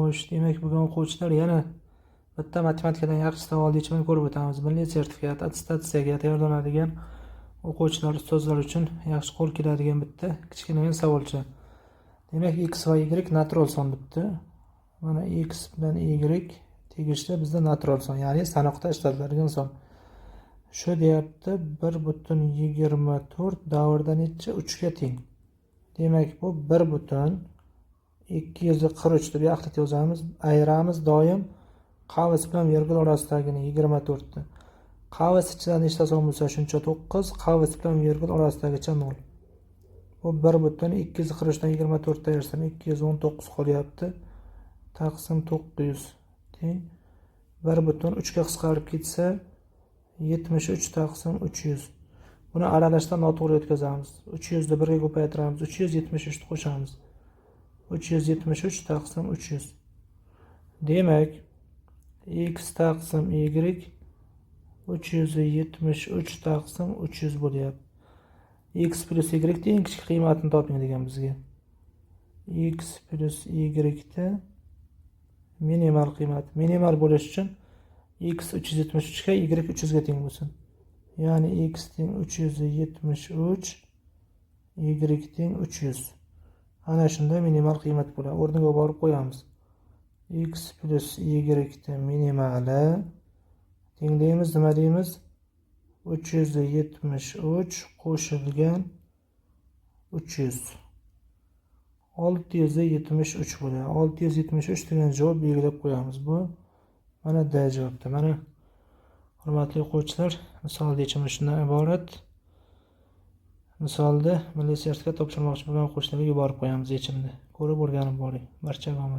Xo'sh, demak bugun o'quvchilar yana bitta matematikadan yaxshi savol yechimini ko'rib o'tamiz. Milliy sertifikat, attestatsiyaga tayyorlanadigan o'quvchilar, ustozlar uchun yaxshi qo'l keladigan bitta kichkina savolcha. Demak, x va y natural son debdi. Mana x bilan y tegishli bizda natural son, ya'ni sanoqda ishlatiladigan son. Shu deyapti 1,24 davrda necha 3 ga teng. Demak, bu 1,243 deb yaxlit yozamiz. Ayiramiz doim qavs bilan virgul orasidagini 24 ni. Qavs ichidan nechta son bo'lsa shuncha 9, qavs bilan virgul orasidagicha 0. Bu 1,243 dan 24 ta ayirsa 219 qolyapti. Taqsim 900 teng 1,3 ga qisqarib ketsa 73 taqsim 300. Buni aralashdan noto'g'ri o'tkazamiz. 300 ni 1 ga ko'paytiramiz, 373 ni qo'shamiz. 373 taqsim 300. Demak, x taqsim y 373 taqsim 300 bo'lyapti. X plus y ning eng kichik qiymatini toping degan bizga. X plus y da minimal qiymat. Minimal bo'lish uchun x 373 ga y 300 ga teng bo'lsin. Ya'ni x teng 373, y teng 300. Ana shunda minimal qiymat bo'ladi. O'rniga borib qo'yamiz. X plus y da minimali tenglaymiz, nima deymiz? 373 qo'shilgan 300. 673 bo'ladi. 673 degan javob belgilab qo'yamiz. Bu mana D javobda. Mana hurmatli o'quvchilar, misol yechimi shundan iborat. Misolda milliy sertifikat topshirmoqchi bo'lgan o'quvchilarga yuborib qo'yamiz yechimni. Ko'rib o'rganib boring. Barchaga omad.